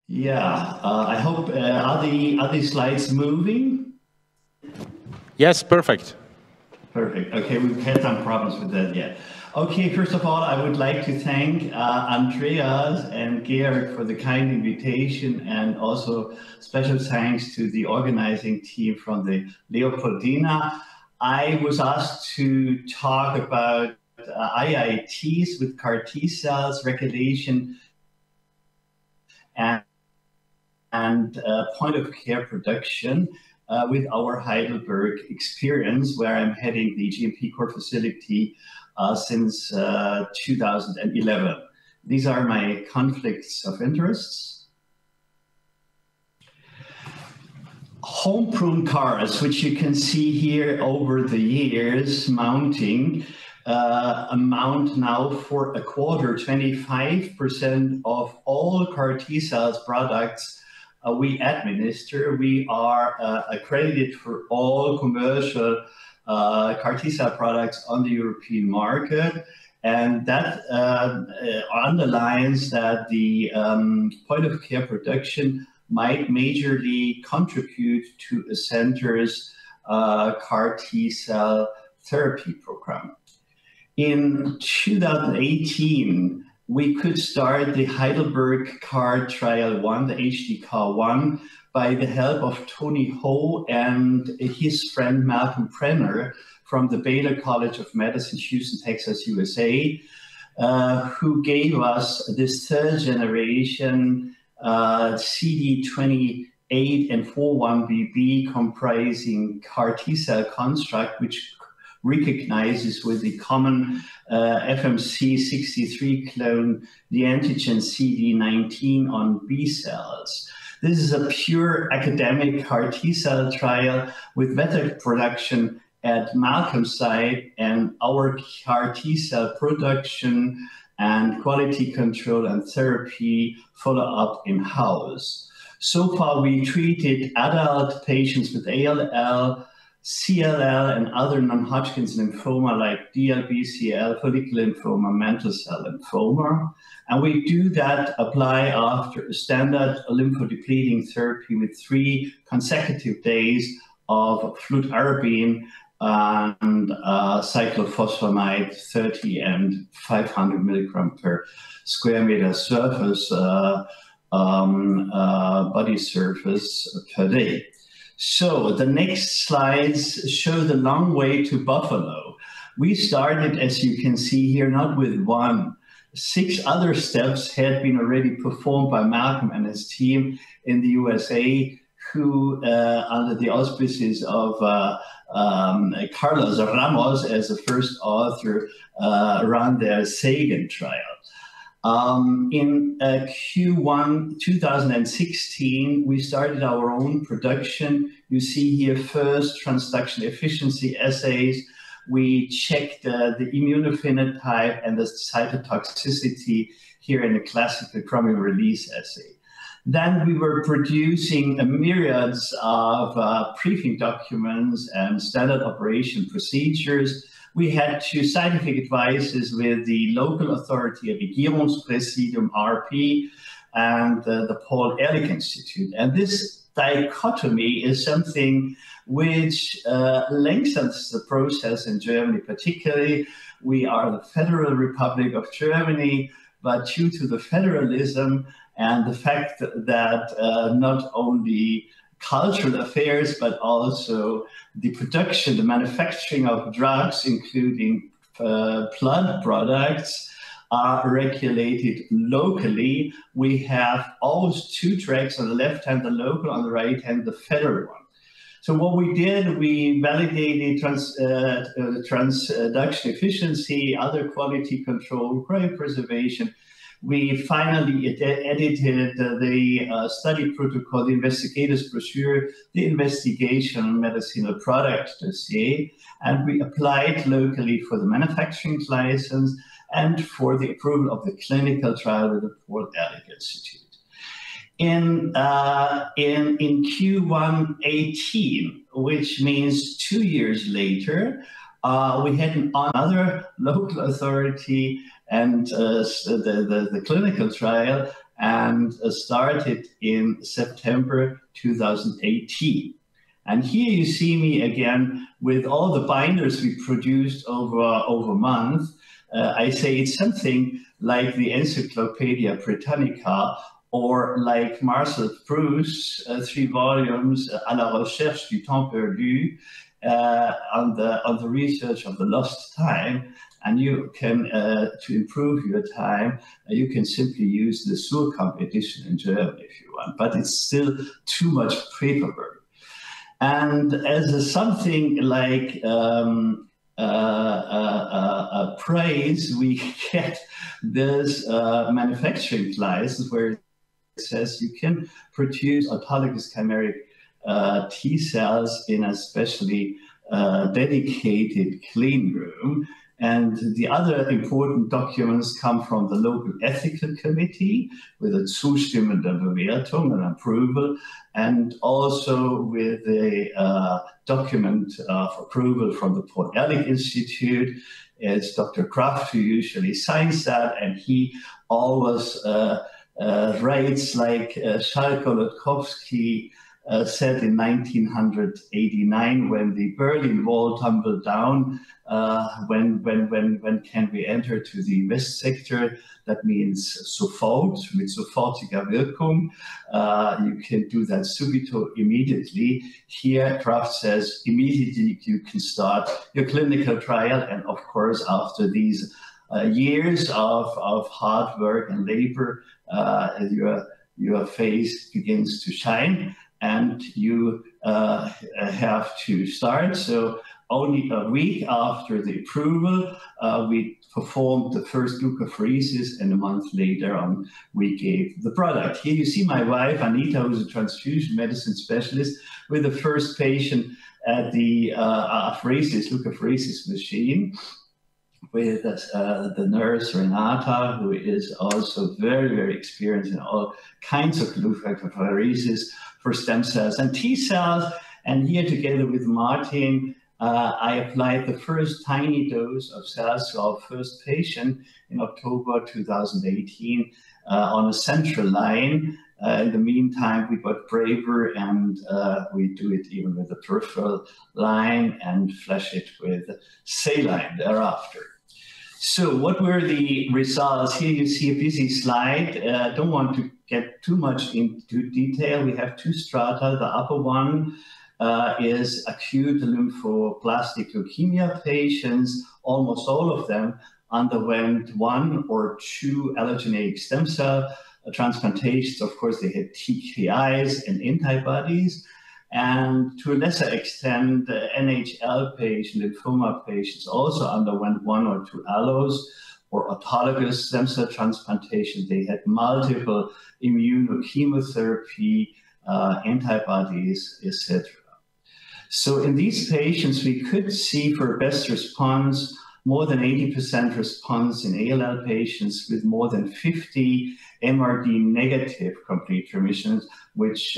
Yeah, I hope are the slides moving? Yes, perfect. Perfect. Okay, we've had some problems with that yet. Okay, first of all, I would like to thank Andreas and Georg for the kind invitation, and also special thanks to the organizing team from the Leopoldina. I was asked to talk about IITs with CAR T cells, regulation, and point of care production with our Heidelberg experience, where I'm heading the GMP core facility since 2011. These are my conflicts of interests. Home-prune cars, which you can see here over the years mounting, amount now for a quarter, 25% of all CAR T cells products we administer. We are accredited for all commercial CAR T cell products on the European market. And that underlines that the point of care production might majorly contribute to a center's CAR T cell therapy program. In 2018, we could start the Heidelberg CAR Trial 1, the HD-CAR1, by the help of Tony Ho and his friend Malcolm Brenner from the Baylor College of Medicine, Houston, Texas, USA, who gave us this third generation CD28 and 41BB comprising CAR T cell construct, which recognizes with the common FMC63 clone the antigen CD19 on B cells. This is a pure academic CAR T cell trial with method production at Malcolm's site, and our CAR T cell production and quality control and therapy follow-up in-house. So far, we treated adult patients with ALL, CLL, and other non-Hodgkin's lymphoma like DLBCL, follicular lymphoma, mantle cell lymphoma. And we do that apply after a standard lymphodepleting therapy with 3 consecutive days of fludarabine and cyclophosphamide 30 and 500 milligram per square meter surface, body surface per day. So the next slides show the long way to Buffalo. We started, as you can see here, not with 1. 6 other steps had been already performed by Malcolm and his team in the USA, who, under the auspices of Carlos Ramos as the first author, ran their Sagan trial. In Q1 2016, we started our own production. You see here first transduction efficiency assays. We checked the immunophenotype and the cytotoxicity here in a classical chromium release assay. Then we were producing myriads of briefing documents and standard operation procedures. We had 2 scientific advices with the local authority at Regierungspräsidium, RP, and the Paul Ehrlich Institute. And this dichotomy is something which lengthens the process in Germany. Particularly, we are the Federal Republic of Germany, but due to the federalism and the fact that not only cultural affairs, but also the production, the manufacturing of drugs, including blood products, are regulated locally. We have always 2 tracks: on the left hand, the local; on the right hand, the federal one. So what we did, we validated transduction efficiency, other quality control, cryopreservation. We finally edited the study protocol, the investigator's brochure, the investigational medicinal product dossier, and we applied locally for the manufacturing license and for the approval of the clinical trial with the Paul Ehrlich Institute. In Q1 18, which means 2 years later, we had another local authority and the clinical trial and started in September 2018. And here you see me again with all the binders we produced over a month. I say it's something like the Encyclopedia Britannica, or like Marcel Proust's 3 volumes, À la recherche du temps perdu, on the research of the lost time. And you can, to improve your time, you can simply use the Suhrkamp edition in German if you want, but it's still too much paperwork. And as something like a praise, we get this manufacturing license where it says you can produce autologous chimeric T cells in a specially dedicated clean room. And the other important documents come from the local ethical committee with a zustimmende Bewertung, an approval, and also with a document of approval from the Paul-Ehrlich Institute. It's Dr. Kraft who usually signs that, and he always writes like Schalk-Golodkowski said in 1989 when the Berlin Wall tumbled down, when can we enter to the West sector? That means sofort, mit sofortiger Wirkung. You can do that subito, immediately. Here, Kraft says immediately you can start your clinical trial, and of course, after these years of hard work and labor, your face begins to shine, and you have to start. So only a week after the approval, we performed the first leukapheresis, and a month later on, we gave the product. Here you see my wife, Anita, who's a transfusion medicine specialist, with the first patient at the leukapheresis machine, with the nurse Renata, who is also very, very experienced in all kinds of leukapheresis for stem cells and T cells. And here, together with Martin, I applied the first tiny dose of cells to our first patient in October 2018 on a central line. In the meantime, we got braver, and we do it even with the peripheral line and flash it with saline thereafter. So what were the results? Here you see a busy slide. I don't want to get too much into detail. We have 2 strata. The upper one is acute lymphoblastic leukemia patients. Almost all of them underwent 1 or 2 allogeneic stem cell transplantations. Of course, they had TKIs and antibodies. And to a lesser extent, NHL patients, lymphoma patients also underwent 1 or 2 allos or autologous stem cell transplantation. They had multiple immunochemotherapy, antibodies, etc. So in these patients, we could see for best response, more than 80% response in ALL patients with more than 50 MRD negative complete remissions, which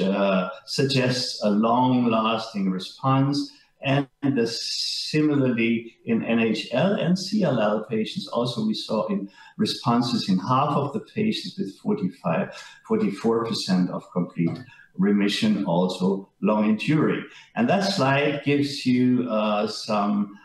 suggests a long-lasting response. And similarly in NHL and CLL patients, also we saw in responses in half of the patients with 44% of complete remission, also long enduring. And that slide gives you some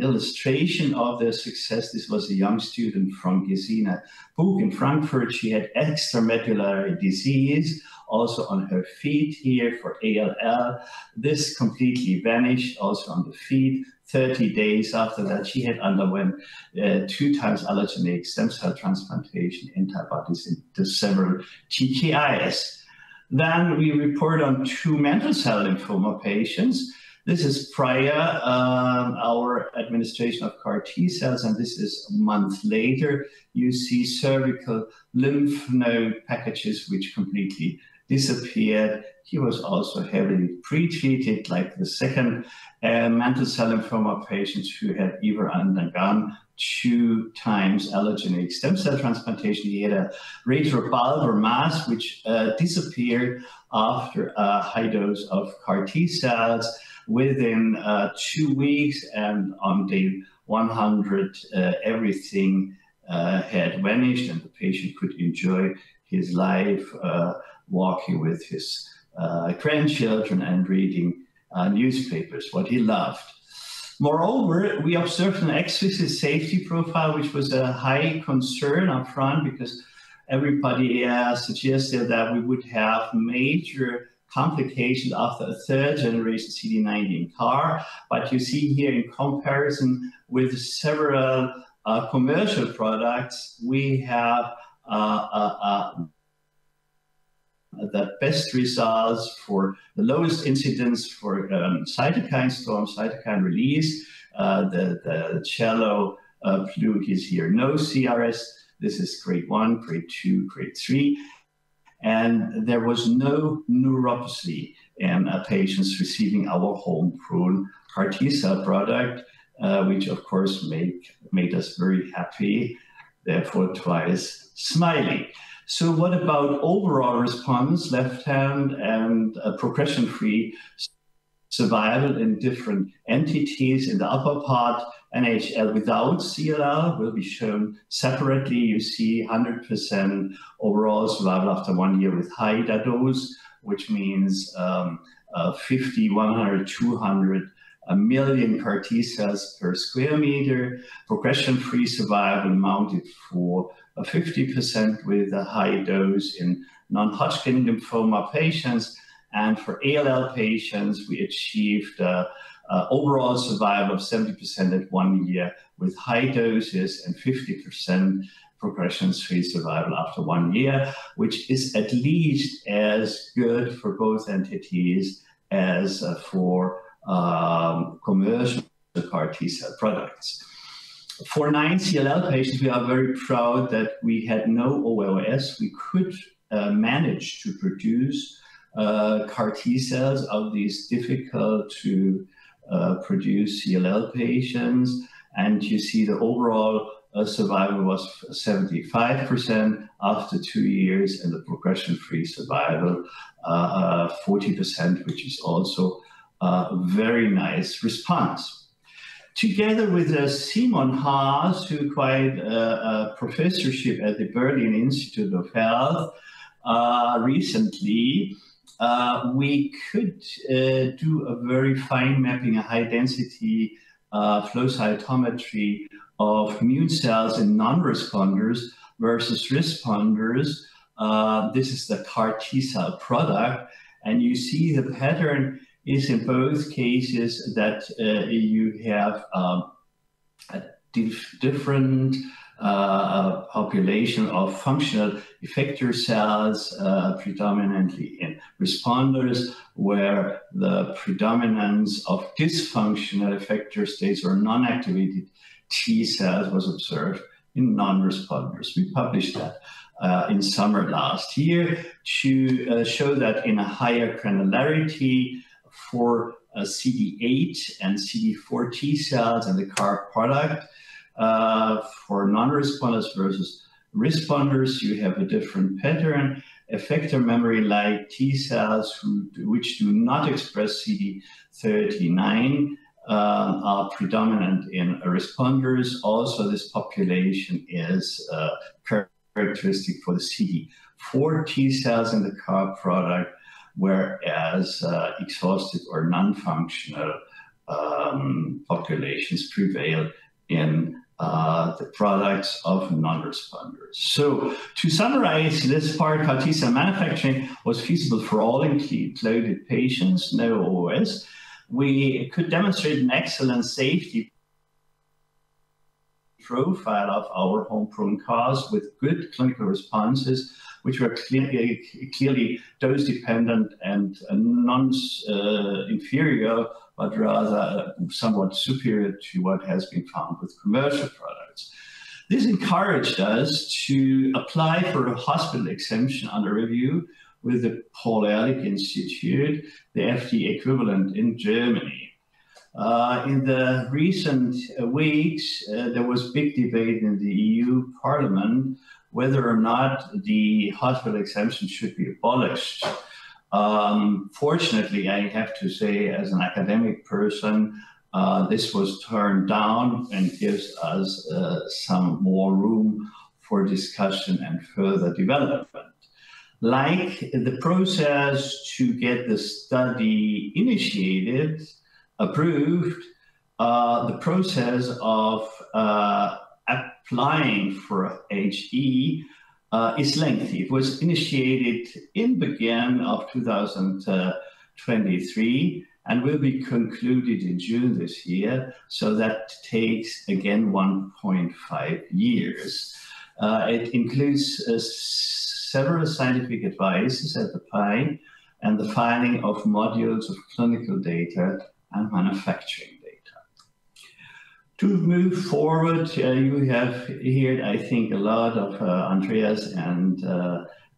illustration of their success. This was a young student from Gesine Bug in Frankfurt. She had extramedullary disease, also on her feet here for ALL. This completely vanished, also on the feet. 30 days after that, she had underwent 2 times allogeneic stem cell transplantation, antibodies into several TKIs. Then we report on 2 mantle cell lymphoma patients. This is prior our administration of CAR T cells, and this is a month later. You see cervical lymph node packages which completely disappeared. He was also heavily pretreated, like the second mantle cell lymphoma patient who had either undergone 2 times allogeneic stem cell transplantation. He had a retrobulbar mass which disappeared after a high dose of CAR T cells within 2 weeks, and on day 100 everything had vanished, and the patient could enjoy his life walking with his grandchildren and reading newspapers, what he loved. Moreover, we observed an exquisite safety profile, which was a high concern up front because everybody suggested that we would have major complications after a third generation CD19 CAR. But you see here in comparison with several commercial products, we have the best results for the lowest incidence for cytokine storm, cytokine release. The cello blue is here, no CRS. This is grade 1, grade 2, grade 3. And there was no neuropathy in patients receiving our homegrown CAR T-cell product, which of course made us very happy, therefore twice smiling. So what about overall response, left hand, and progression-free survival in different entities? In the upper part, NHL without CLL will be shown separately. You see 100% overall survival after 1 year with high dose, which means 50, 100, 200 a million CAR T cells per square meter. Progression-free survival amounted for 50% with a high dose in non-Hodgkin lymphoma patients. And for ALL patients, we achieved overall survival of 70% at 1 year with high doses and 50% progression-free survival after 1 year, which is at least as good for both entities as for commercial CAR T-cell products. For 9 CLL patients, we are very proud that we had no OOS. We could manage to produce CAR T-cells of these difficult to produce CLL patients. And you see the overall survival was 75% after 2 years, and the progression-free survival 40%, which is also a very nice response. Together with Simon Haas, who acquired a professorship at the Berlin Institute of Health recently, we could do a very fine mapping, a high density flow cytometry of immune cells in non-responders versus responders. This is the CAR T-cell product, and you see the pattern is in both cases that you have a different population of functional effector cells, predominantly in responders, where the predominance of dysfunctional effector states or non-activated T cells was observed in non-responders. We published that in summer last year to show that in a higher granularity for CD8 and CD4 T cells and the CAR product, for non-responders versus responders, you have a different pattern. Effector memory-like T cells which do not express CD39 are predominant in responders. Also, this population is characteristic for the CD4 T cells in the CAR product, whereas exhausted or non-functional populations prevail in the products of non-responders. So to summarize this part, CAR T-cell manufacturing was feasible for all included patients, no OS. We could demonstrate an excellent safety profile of our homegrown CARs with good clinical responses, which were clearly dose-dependent and non-inferior, but rather somewhat superior to what has been found with commercial products. This encouraged us to apply for a hospital exemption under review with the Paul-Ehrlich Institute, the FDA equivalent in Germany. In the recent weeks, there was big debate in the EU Parliament whether or not the hospital exemption should be abolished. Fortunately, I have to say, as an academic person, This was turned down and gives us some more room for discussion and further development. Like the process to get the study initiated, approved, the process of applying for HE is lengthy. It was initiated in beginning of 2023 and will be concluded in June this year. So that takes again 1.5 years. It includes several scientific advices at the PI and the filing of modules of clinical data and manufacturing data. To move forward, you have heard, I think, a lot of Andreas and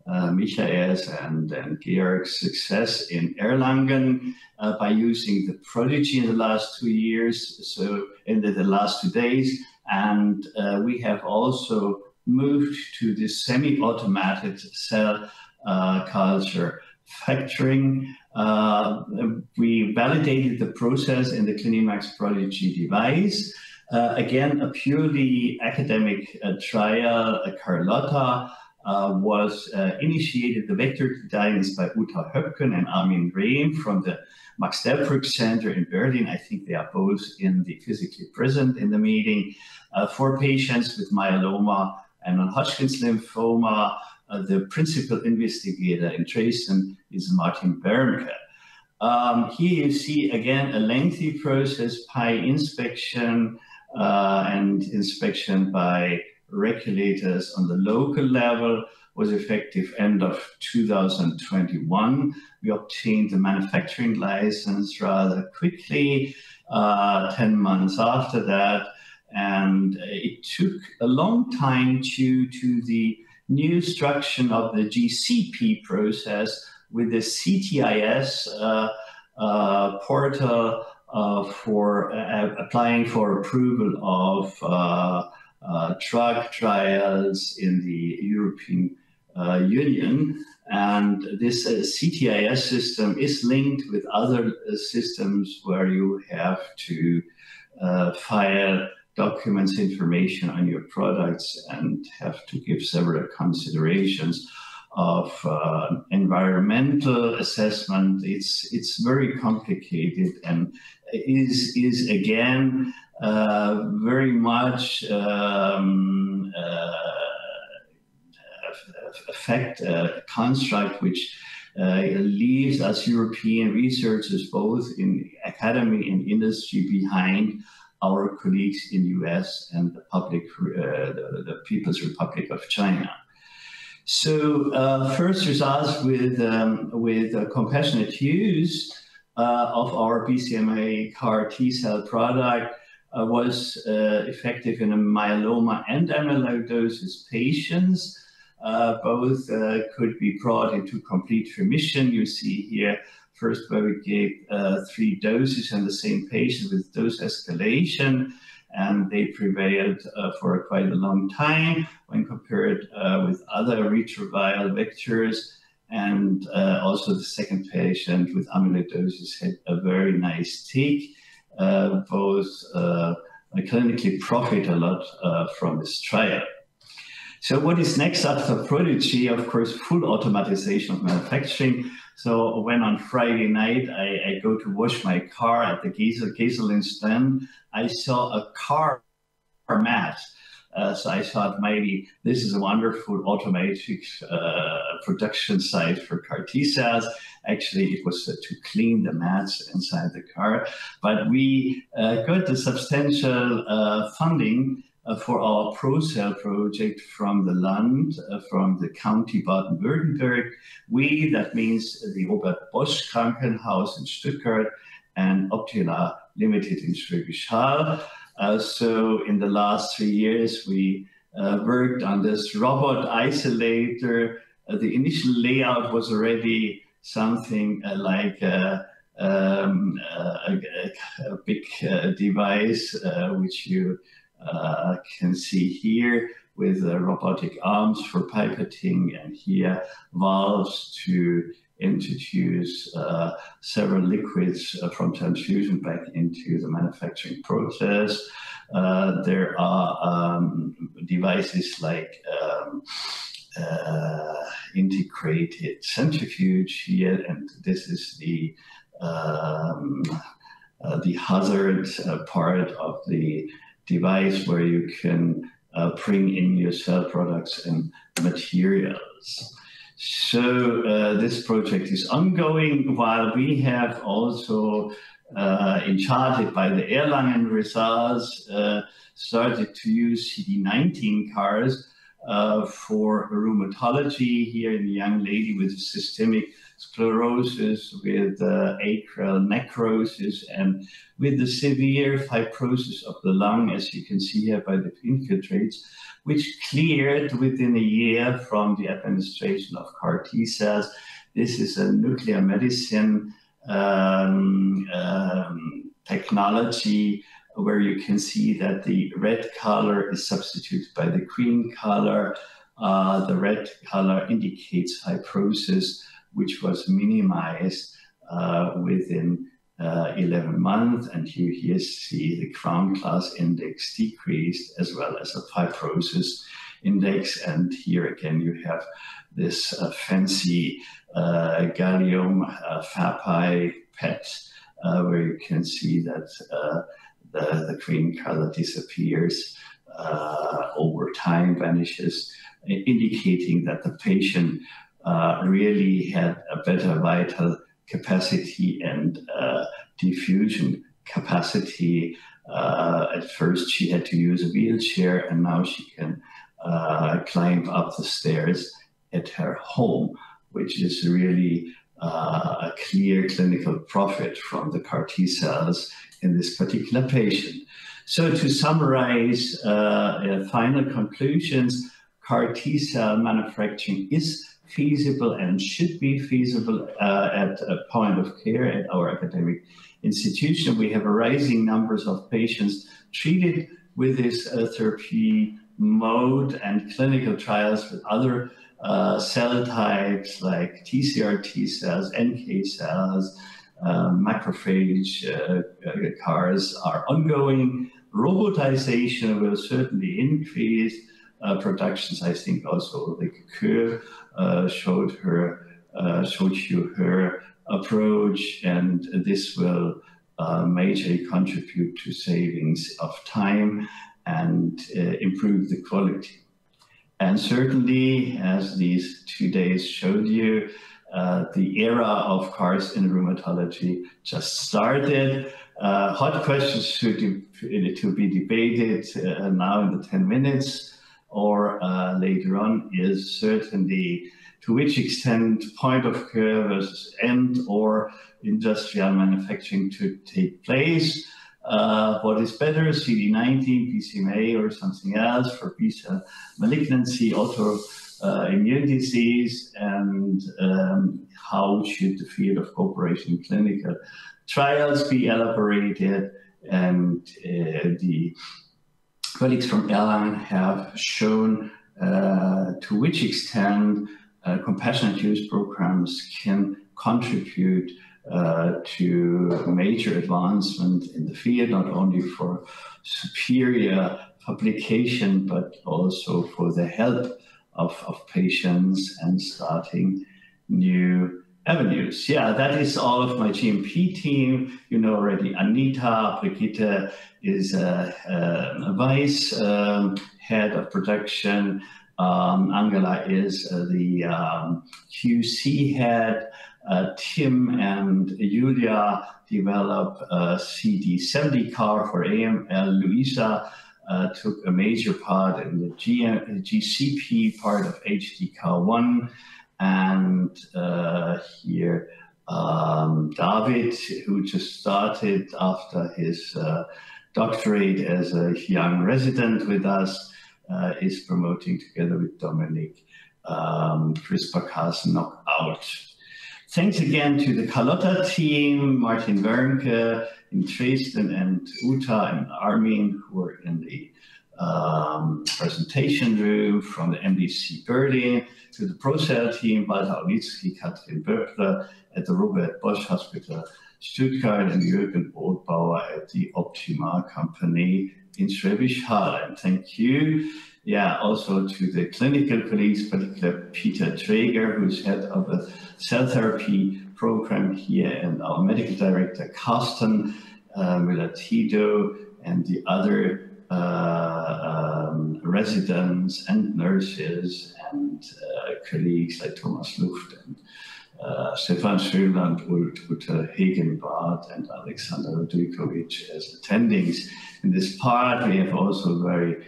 Michael's and Georg's success in Erlangen by using the Prodigy in the last 2 years, so in the last 2 days. And we have also moved to this semi-automated cell culture factoring. We validated the process in the Clinimax Prodigy device. Again, a purely academic trial. Carlotta was initiated. The vector design is by Uta Höpken and Armin Rehm from the Max Delbrück Center in Berlin. I think they are both physically present in the meeting. For patients with myeloma and non-Hodgkin's lymphoma, the principal investigator in Dresden is Martin Bernke. Here you see again a lengthy process, PI inspection and inspection by regulators on the local level was effective end of 2021. We obtained the manufacturing license rather quickly, 10 months after that. And it took a long time due to the new structure of the GCP process with the CTIS portal for applying for approval of drug trials in the European Union. And this CTIS system is linked with other systems where you have to file documents, information on your products, and have to give several considerations of environmental assessment. It's very complicated and is again very much affect a construct which leaves us European researchers both in academy and industry behind our colleagues in US and the People's Republic of China. So first results with compassionate use of our BCMA CAR T-cell product was effective in a myeloma and amyloidosis patients. Both could be brought into complete remission. You see here, first where we gave 3 doses in the same patient with dose escalation, and they prevailed for quite a long time when compared with other retroviral vectors. And also the second patient with amyloidosis had a very nice tick. Both clinically profit a lot from this trial. So what is next after Prodigy? Of course, full automatization of manufacturing. So when on Friday night I go to wash my car at the gasoline stand, I saw a car mat. So I thought maybe this is a wonderful automatic production site for CAR T cells. Actually, it was to clean the mats inside the car. But we got the substantial funding for our ProCell project from the Land, from the County Baden-Württemberg. We, that means the Robert Bosch Krankenhaus in Stuttgart and Optila Limited in Schwäbisch Hall. So in the last 3 years, we worked on this robot isolator. The initial layout was already something like a big device, which you can see here with robotic arms for pipetting, and here valves to introduce several liquids from transfusion back into the manufacturing process. There are devices like integrated centrifuge here, and this is the hazard part of the device where you can bring in your cell products and materials. So this project is ongoing, while we have also, encharted by the Erlangen results, started to use CD19 CARs for rheumatology. Here in a young lady with systemic sclerosis, with acral necrosis, and with the severe fibrosis of the lung, as you can see here by the infiltrates, which cleared within a year from the administration of CAR T cells. This is a nuclear medicine technology where you can see that the red color is substituted by the green color. The red color indicates fibrosis, which was minimized within 11 months. And you here see the ground glass index decreased, as well as a fibrosis index. And here again, you have this fancy gallium Fabry PET, where you can see that the green color disappears over time, vanishes, indicating that the patient really had a better vital capacity and diffusion capacity. At first, she had to use a wheelchair, and now she can climb up the stairs at her home, which is really a clear clinical profit from the CAR T cells in this particular patient. So to summarize final conclusions, CAR T cell manufacturing is feasible and should be feasible at a point of care at our academic institution. We have a rising numbers of patients treated with this therapy mode, and clinical trials with other cell types like TCR T cells, NK cells, macrophage CARs are ongoing. Robotization will certainly increase productions. I think also the curve showed you her approach, and this will majorly contribute to savings of time and improve the quality. And certainly, as these 2 days showed you, the era of CARs in rheumatology just started. Hot questions to be debated now in the 10 minutes or later on is certainly to which extent point of care versus end or industrial manufacturing to take place. What is better, CD19, BCMA, or something else for B-cell malignancy, autoimmune disease, and how should the field of cooperation in clinical trials be elaborated? And the colleagues from Erlangen have shown to which extent compassionate use programs can contribute to major advancement in the field, not only for superior publication, but also for the help of patients and starting new avenues. Yeah, that is all of my GMP team. You know already Anita. Brigitte is a vice head of production. Angela is the QC head. Tim and Julia develop a CD70 CAR for AML. Luisa took a major part in the GCP part of HDCAR1. And here, David, who just started after his doctorate as a young resident with us, is promoting together with Dominic CRISPR-Cas knockout. Thanks again to the Carlotta team, Martin Wernke in Dresden, and Uta and Armin, who are in the presentation room, from the MDC Berlin to the ProCell team, Walter Olitzky, Katrin Böckler at the Robert Bosch Hospital Stuttgart, and Jürgen Brotbauer at the Optima company in Schwäbisch Hall. And thank you, also to the clinical colleagues, particularly Peter Traeger, who's head of the cell therapy program here, and our medical director, Carsten Müller-Tito, and the other residents and nurses and colleagues like Thomas Luft and Stefan Schönland, Ute Hegenbart, and Alexander Dujkovic as attendings. In this part, we have also very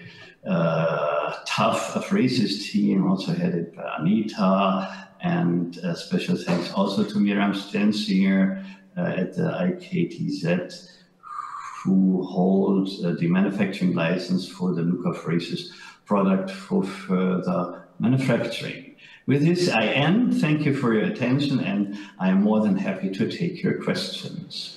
tough apheresis team, also headed by Anita, and special thanks also to Miriam Stensinger at the IKTZ, who holds the manufacturing license for the leukapheresis product for further manufacturing. With this, I end. Thank you for your attention, and I am more than happy to take your questions.